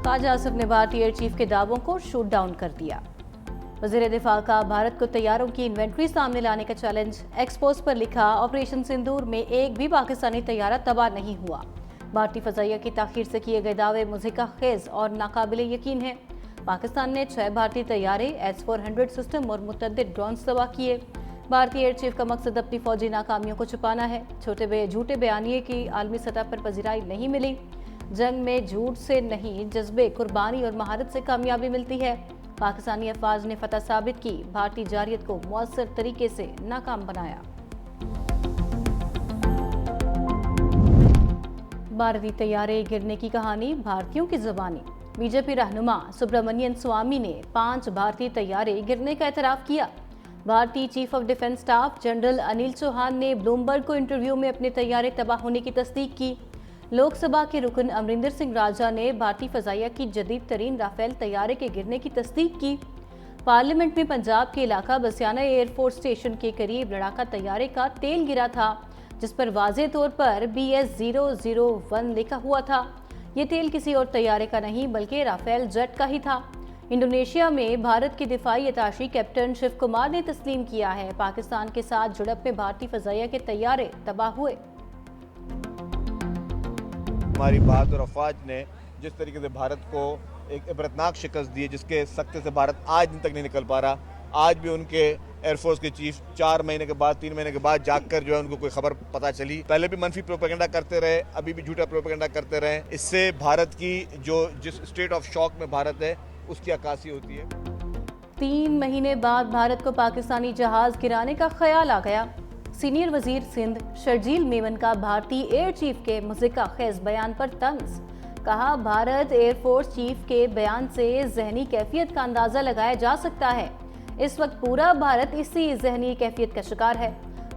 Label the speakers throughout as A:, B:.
A: ख्वाजा आसिफ ने भारतीय air chief के दावों को शूट डाउन कर दिया। वज़ीर दिफा का भारत को तैयारों की इन्वेंट्री सामने लाने का चैलेंज। एक्सपोज पर लिखा, ऑपरेशन सिंदूर में एक भी पाकिस्तानी तैयारा तबाह नहीं हुआ। भारतीय फजाइया की ताखीर से किए गए दावे मुज़हिका खेज और नाकाबिले यकीन है। पाकिस्तान ने 6 भारतीय तैयारे, S-400 सिस्टम और मुतअद्दिद ड्रोन्स तबाह किए। भारतीय एयर चीफ का मकसद अपनी फौजी नाकामियों को छुपाना है। झूठे बयानिए की आलमी सतह पर पजीराई नहीं मिली। जंग में झूठ से नहीं, जज्बे, कुर्बानी और महारत से कामयाबी मिलती है। पाकिस्तानी अफवाज ने फतह साबित की, भारतीय जारियत को मुअस्सर तरीके से नाकाम बनाया। भारतीय तैयारे गिरने की कहानी भारतीयों की ज़बानी। बीजेपी रहनुमा सुब्रमण्यन स्वामी ने 5 भारतीय तैयारे गिरने का एतराफ़ किया। भारतीय chief of defence staff general Anil Chauhan ने ब्लूमबर्ग को इंटरव्यू में अपने तैयारे तबाह होने की तस्दीक की। लोकसभा के रुकन अमरिंदर सिंह राजा ने भारतीय फजाइया की जदीद तरीन राफेल तैयारे के गिरने की तस्दीक की। पार्लियामेंट में पंजाब के इलाका बसियाना एयरफोर्स स्टेशन के करीब लड़ाका तैयारे का तेल गिरा था, जिस पर वाज़े तौर पर BS-001 लिखा हुआ था। ये तेल किसी और तैयारे का नहीं बल्कि राफेल जेट का ही था। इंडोनेशिया में भारत के दिफाई अताशी कैप्टन शिव कुमार ने तस्लीम किया है, पाकिस्तान के साथ झड़प में भारतीय फजाइया के तैयारे तबाह हुए।
B: हमारी बहादुर अफवाज ने जिस तरीके से भारत को एक इबरतनाक शिकस्त दी है, जिसके सख्ते से भारत आज दिन तक नहीं निकल पा रहा। आज भी उनके एयरफोर्स के चीफ 4 महीने के बाद, 3 महीने के बाद जाकर जो है उनको कोई खबर पता चली। पहले भी मनफी प्रोपेगेंडा करते रहे, अभी भी झूठा प्रोपेगेंडा करते रहे। इससे भारत की जिस स्टेट ऑफ शॉक में भारत है उसकी अक्कासी होती है।
A: 3 महीने बाद भारत को पाकिस्तानी जहाज गिराने का ख्याल आ गया। सीनियर वजीर सिंध शर्जील मेमन का भारतीय एयर चीफ के मुज़हिका खेज बयान पर तंज। कहा, भारत एयरफोर्स चीफ के बयान से जहनी कैफियत का अंदाजा लगाया जा सकता है। इस वक्त पूरा भारत इसी जहनी कैफियत का शिकार है।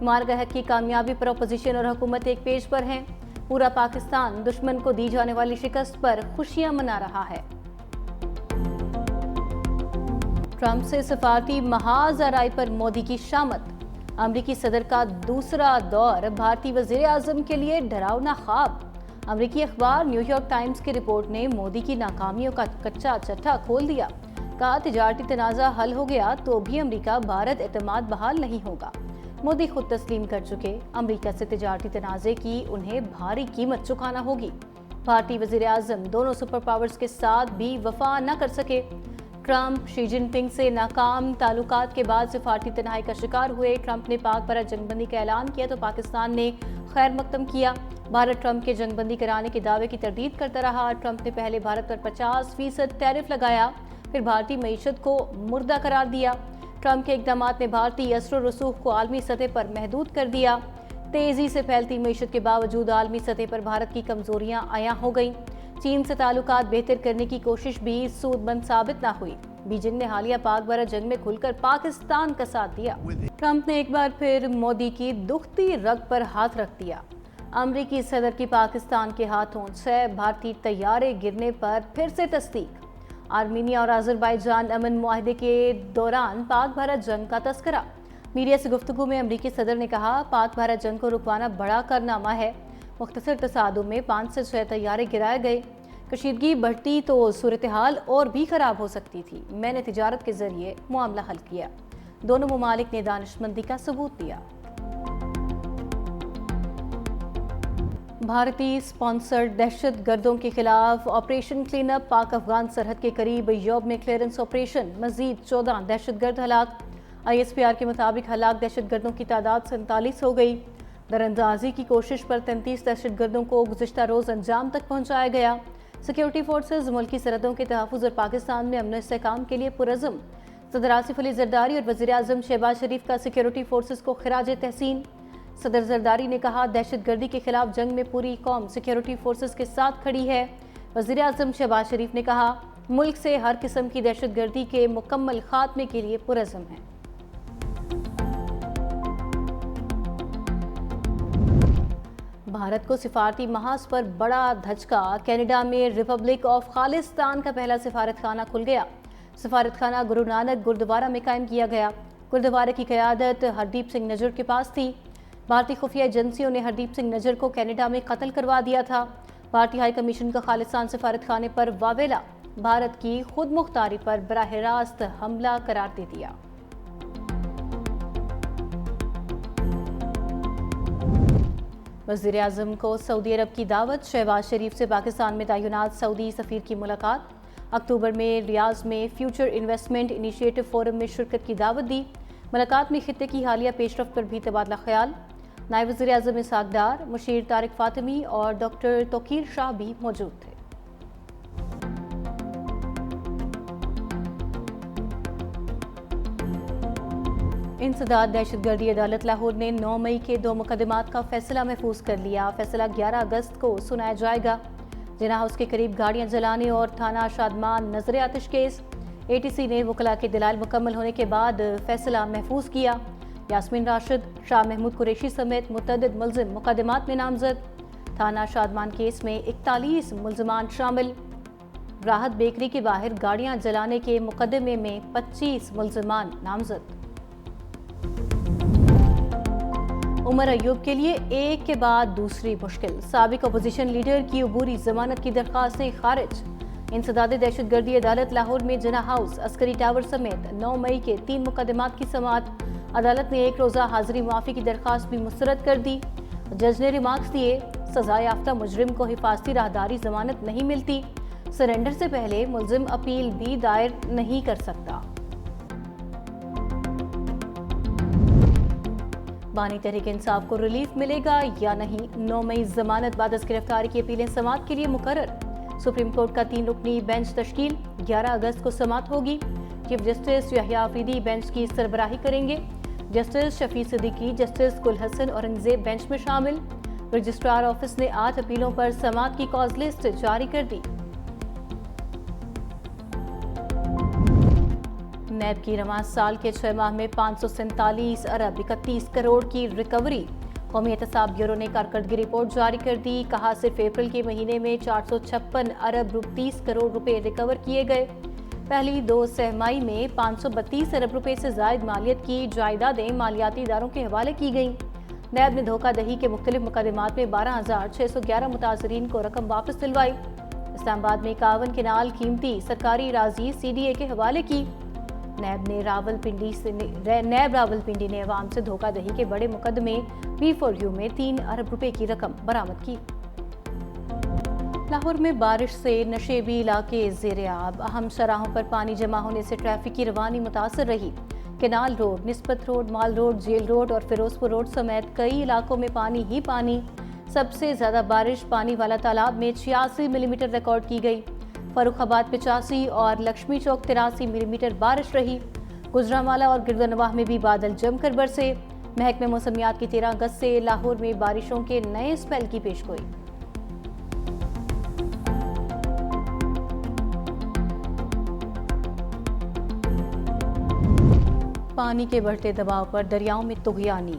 A: मारगह की कामयाबी पर अपोजिशन और हुकूमत एक पेज पर हैं। पूरा पाकिस्तान दुश्मन को दी जाने वाली शिकस्त पर खुशियां मना रहा है। ट्रंप से सफारती महाज आराई पर मोदी की शामत। अमरीकी सदर का दूसरा दौर भारतीय वजीर आजम के लिए डरावना ख्वाब। अमरीकी अखबार न्यूयॉर्क टाइम्स की रिपोर्ट ने मोदी की नाकामियों का कच्चा चट्टा खोल दिया। कहा, तिजारती तनाज़ा हल हो गया तो भी अमरीका भारत एतमाद बहाल नहीं होगा। मोदी खुद तस्लीम कर चुके, अमरीका से तिजारती तनाज़े की उन्हें भारी कीमत चुकाना होगी। भारतीय वजीर आजम दोनों सुपर पावर्स के साथ भी वफा न कर सके। ट्रंप शी जिनपिंग से नाकाम ताल्लुकात के बाद सिफारती तनाई का शिकार हुए। ट्रंप ने पाक पर जंगबंदी का ऐलान किया तो पाकिस्तान ने खैर मकदम किया। भारत ट्रंप के जंगबंदी कराने के दावे की तरदीद करता रहा। ट्रंप ने पहले भारत पर 50% टैरिफ लगाया, फिर भारतीय मईशत को मुर्दा करार दिया। ट्रंप के इक़दामात ने भारतीय असर और रसूख को आलमी सतह पर महदूद कर दिया। तेज़ी से फैलती मईशत के बावजूद आलमी सतह पर भारत की कमजोरियां आया हो गईं। चीन से ताल्लुकात बेहतर करने की कोशिश भी सूदमंद साबित न हुई। बीजिंग ने हालिया पाक भारत जंग में खुलकर पाकिस्तान का साथ दिया। ट्रंप ने एक बार फिर मोदी की दुखती रग पर हाथ रख दिया। अमरीकी सदर की पाकिस्तान के हाथों 6 भारतीय तैयारे गिरने पर फिर से तस्दीक। आर्मीनिया और अजरबैजान अमन मुआहदे के दौरान पाक भारत जंग का तस्करा। मीडिया से गुफ्तगू में अमरीकी सदर ने कहा, पाक भारत जंग को रुकवाना बड़ा कारनामा है। मुख्तसर तसादुम में 5 से 6 तैयारे गिराए गए। कशीदगी बढ़ती तो सूरत हाल और भी खराब हो सकती थी। मैंने तिजारत के जरिए मामला हल किया। दोनों ममालिक ने दानिशमंदी का सबूत दिया। भारतीय स्पॉन्सर्ड दहशत गर्दों के खिलाफ ऑपरेशन क्लीन अप। पाक अफगान सरहद के करीब यौब में क्लियरेंस ऑपरेशन। मजीद 14 दहशत गर्द हलाक। ISPR के मुताबिक हलाक दहशत गर्दों की तादाद 47 हो गई। दरअंदाजी की कोशिश पर 33 दहशत गर्दों को गुज़िश्ता रोज़ अंजाम तक पहुँचाया गया। सिक्योरिटी फोर्सेज मुल्की सरहदों के तहफ़्फ़ुज़ और पाकिस्तान में अमन इस्तेहकाम के लिए पुरज़म। सदर आसिफ अली जरदारी और वज़ीर आज़म शहबाज शरीफ का सिक्योरिटी फोर्सेज को खिराज तहसीन। सदर जरदारी ने कहा, दहशत गर्दी के खिलाफ जंग में पूरी कौम सिक्योरिटी फोर्सेज के साथ खड़ी है। वज़ीर आज़म शहबाज शरीफ ने कहा, मुल्क से हर किस्म की दहशत गर्दी के मुकम्मल खात्मे के लिए पुरज़म है। भारत को सिफारती महाज पर बड़ा धचका। कनाडा में रिपब्लिक ऑफ खालिस्तान का पहला सिफारतखाना खुल गया। सिफारतखाना गुरु नानक गुरुद्वारा में कायम किया गया। गुरुद्वारे की क़यादत हरदीप सिंह नजर के पास थी। भारतीय खुफिया एजेंसियों ने हरदीप सिंह नजर को कनाडा में कत्ल करवा दिया था। भारतीय हाई कमीशन का खालिस्तान सिफारतखाने पर वावेला। بھارت کی خود مختاری پر براہ راست حملہ قرار دے دیا۔ وزیراعظم کو سعودی عرب کی دعوت، شہباز شریف سے پاکستان میں تعینات سعودی سفیر کی ملاقات۔ اکتوبر میں ریاض میں فیوچر انویسٹمنٹ انیشیٹو فورم میں شرکت کی دعوت دی۔ ملاقات میں خطے کی حالیہ پیش رفت پر بھی تبادلہ خیال۔ نائب وزیر اعظم اسحاق ڈار، مشیر طارق فاطمی اور ڈاکٹر توقیر شاہ بھی موجود تھے۔ انسداد دہشت گردی عدالت لاہور نے 9 مئی کے 2 مقدمات کا فیصلہ محفوظ کر لیا۔ فیصلہ 11 اگست کو سنایا جائے گا۔ جناح ہاؤس کے قریب گاڑیاں جلانے اور تھانہ شادمان نظر آتش کیس۔ ATC نے وکلاء کے دلائل مکمل ہونے کے بعد فیصلہ محفوظ کیا۔ یاسمین راشد، شاہ محمود قریشی سمیت متعدد ملزم مقدمات میں نامزد۔ تھانہ شادمان کیس میں 41 ملزمان شامل۔ راحت بیکری کے باہر گاڑیاں جلانے کے مقدمے میں 25 ملزمان نامزد۔ عمر ایوب کے لیے ایک کے بعد دوسری مشکل، سابق اپوزیشن لیڈر کی عبوری ضمانت کی درخواستیں خارج۔ انسداد دہشت گردی عدالت لاہور میں جناح ہاؤس، عسکری ٹاور سمیت 9 مئی کے 3 مقدمات کی سماعت۔ عدالت نے 1 روزہ حاضری معافی کی درخواست بھی مسترد کر دی۔ جج نے ریمارکس دیے، سزا یافتہ مجرم کو حفاظتی راہداری ضمانت نہیں ملتی، سرنڈر سے پہلے ملزم اپیل بھی دائر نہیں کر سکتا۔ بانی تحریک انصاف کو ریلیف ملے گا یا نہیں؟ 9 مئی ضمانت بعد از گرفتاری کی اپیلیں سماعت کے لیے مقرر۔ سپریم کورٹ کا 3 رکنی بینچ تشکیل، 11 اگست کو سماعت ہوگی۔ چیف جسٹس یحییٰ آفریدی بینچ کی سربراہی کریں گے۔ جسٹس شفیع صدیقی، جسٹس گل حسن اورنگزیب بینچ میں شامل۔ رجسٹرار آفس نے 8 اپیلوں پر سماعت کی کاز لسٹ جاری کر دی۔ نیب کی رواں سال کے 6 ماہ میں 547 ارب 31 کروڑ کی ریکوری۔ قومی احتساب بیورو نے کارکردگی رپورٹ جاری کر دی، کہا صرف اپریل کے مہینے میں 456 ارب 30 کروڑ روپے ریکور کیے گئے۔ پہلی 2 سہ-ماہی میں 532 ارب روپے سے زائد مالیت کی جائیدادیں مالیاتی اداروں کے حوالے کی گئیں۔ نیب نے دھوکہ دہی کے مختلف مقدمات میں 12,611 متاثرین کو رقم واپس دلوائی۔ اسلام آباد میں 51 کنال قیمتی سرکاری اراضی CDA کے حوالے کی۔ نیب راولپنڈی نے عوام سے دھوکہ دہی کے بڑے مقدمے B4U میں 3 ارب روپے کی رقم برآمد کی۔ لاہور میں بارش سے نشیبی علاقے زیر آب، اہم شاہراہوں پر پانی جمع ہونے سے ٹریفک کی روانی متاثر رہی۔ کینال روڈ، نسبت روڈ، مال روڈ، جیل روڈ اور فیروزپور روڈ سمیت کئی علاقوں میں پانی ہی پانی۔ سب سے زیادہ بارش پانی والا تالاب میں 86 ملی میٹر ریکارڈ کی گئی۔ فاروق آباد 85 اور لکشمی چوک 83 ملی میٹر بارش رہی۔ گجرانوالہ اور گردنواہ میں بھی بادل جم کر برسے۔ محکمہ موسمیات کی 13 اگست سے لاہور میں بارشوں کے نئے اسپیل کی پیشگوئی۔ پانی کے بڑھتے دباؤ پر دریاؤں میں طغیانی۔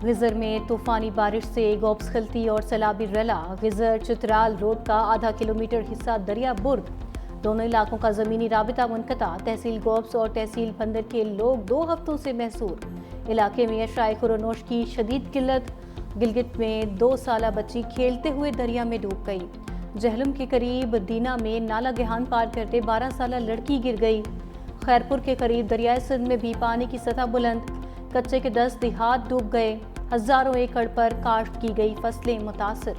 A: غزر میں طوفانی بارش سے گوبس خلتی اور سیلابی ریلا۔ غزر چترال روڈ کا آدھا کلومیٹر حصہ دریا برد۔ دونوں علاقوں کا زمینی رابطہ منقطع۔ تحصیل گوبس اور تحصیل بھندر کے لوگ 2 ہفتوں سے محصور۔ علاقے میں اشیاء خورونوش کی شدید قلت۔ گلگت میں 2 سالہ بچی کھیلتے ہوئے دریا میں ڈوب گئی۔ جہلم کے قریب دینا میں نالہ گہان پار کرتے 12 سالہ لڑکی گر گئی۔ خیرپور کے قریب دریائے سندھ میں بھی پانی کی سطح بلند۔ کچے کے 10 دیہات ڈوب گئے۔ ہزاروں ایکڑ پر کاشت کی گئی فصلیں متاثر۔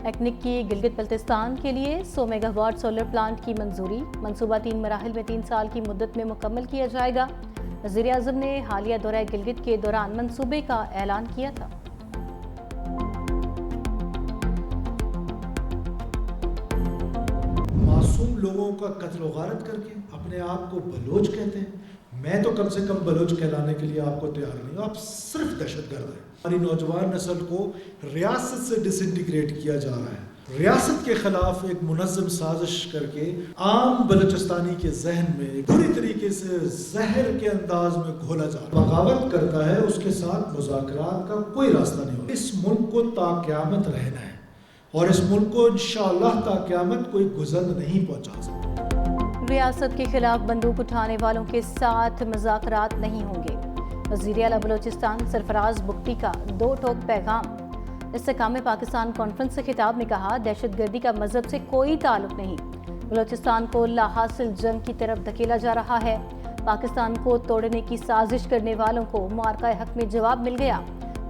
A: ایکنک کی گلگت بلتستان کے لیے 100 میگا واٹ سولر پلانٹ کی منظوری۔ منصوبہ 3 مراحل میں 3 سال کی مدت میں مکمل کیا جائے گا۔ وزیر اعظم نے حالیہ دورہ گلگت کے دوران منصوبے کا اعلان کیا تھا۔
C: معصوم لوگوں کا قتل و غارت کر کے اپنے آپ کو بلوچ کہتے ہیں۔ میں تو کم سے کم بلوچ کہلانے کے لیے آپ کو تیار نہیں ہوں، آپ صرف دہشت گرد ہیں۔ ہماری نوجوان نسل کو ریاست سے ڈس انٹیگریٹ کیا جا رہا ہے۔ ریاست کے خلاف ایک منظم سازش کر کے عام بلوچستانی کے ذہن میں پوری طریقے سے زہر کے انداز میں گھولا جا رہا ہے۔ بغاوت کرتا ہے، اس کے ساتھ مذاکرات کا کوئی راستہ نہیں ہوگا۔ اس ملک کو تا قیامت رہنا ہے اور اس ملک کو انشاءاللہ تا قیامت کوئی گزند نہیں پہنچا سکتا۔
A: ریاست کے خلاف بندوق اٹھانے والوں کے ساتھ مذاکرات نہیں ہوں گے۔ وزیر اعلیٰ بلوچستان سرفراز بگٹی کا 2 ٹوک پیغام۔ استحकाम पाकिस्तान कॉन्फ्रेंस से खिताब में कहा, दहशतगर्दी का मजहब से कोई ताल्लुक नहीं। बलूचिस्तान को लाहासिल जंग की तरफ धकेला जा रहा है। पाकिस्तान को तोड़ने की साजिश करने वालों को मार्का हक में जवाब मिल गया।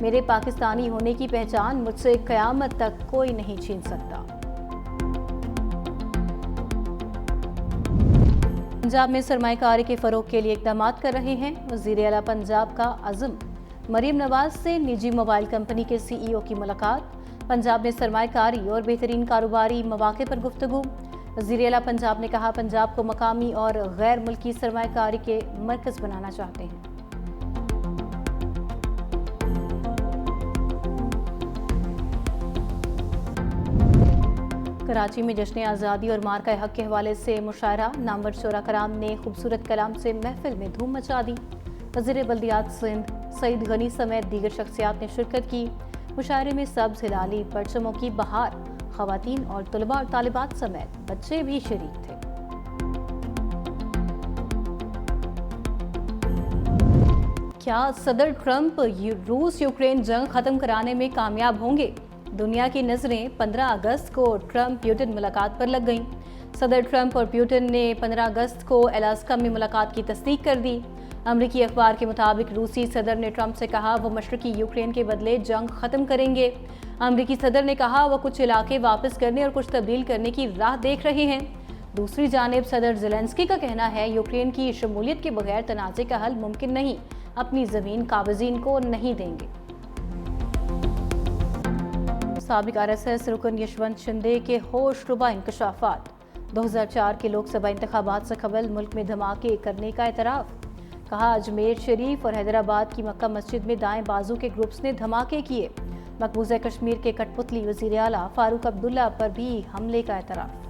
A: मेरे पाकिस्तानी होने की पहचान मुझसे क़यामत तक कोई नहीं छीन सकता। पंजाब में सरमायाकारी के फरोग के लिए इक़दाम कर रहे हैं। वज़ीर आला पंजाब का अज़्म। मरीम नवाज से निजी मोबाइल कंपनी के CEO की मुलाकात। पंजाब में सरमायाकारी और बेहतरीन कारोबारी मौक़े पर गुफ्तगू। वज़ीर आला पंजाब ने कहा, पंजाब को मकामी और गैर मुल्की सरमायाकारी के मरकज़ बनाना चाहते हैं। कराची में जश्न आज़ादी और मार्का हक के हवाले से मुशायरा। नामवर शोरा कराम ने खूबसूरत कलाम से महफिल में धूम मचा दी। वज़ीर बल्दियात सिंध सईद गनी समेत दीगर शख्सियात ने शिरकत की। मुशायरे में सब्ज़ हिलाली परचमों की बहार, ख़वातीन और तलबा और तालिबात समेत बच्चे भी शरीक थे। क्या सदर ट्रंप रूस यूक्रेन जंग ख़त्म कराने में कामयाब होंगे? दुनिया की नज़रें 15 अगस्त को ट्रंप प्यूटिन मुलाकात पर लग गईं। सदर ट्रंप और प्यूटिन ने 15 अगस्त को अलास्का में मुलाकात की तस्दीक कर दी। अमरीकी अखबार के मुताबिक रूसी सदर ने ट्रंप से कहा वो मशरकी यूक्रेन के बदले जंग ख़त्म करेंगे। अमरीकी सदर ने कहा वो कुछ इलाके वापस करने और कुछ तब्दील करने की राह देख रहे हैं। दूसरी जानिब सदर ज़ेलेंस्की का कहना है यूक्रेन की शमूलियत के बगैर तनाज़े का हल मुमकिन नहीं, अपनी ज़मीन काबिज़ीन को नहीं देंगे। साबिक RSS रुकन यशवंत शिंदे के होशरुबा इंकशाफात। 2004 के लोकसभा इंतखाबात से कबल मुल्क में धमाके करने का एतराफ़। कहा, अजमेर शरीफ और हैदराबाद की मक्का मस्जिद में दाएं बाजू के ग्रुप्स ने धमाके किए। मकबूजा कश्मीर के कठपुतली वज़ीर आला फारूक अब्दुल्ला पर भी हमले का एतराफ़।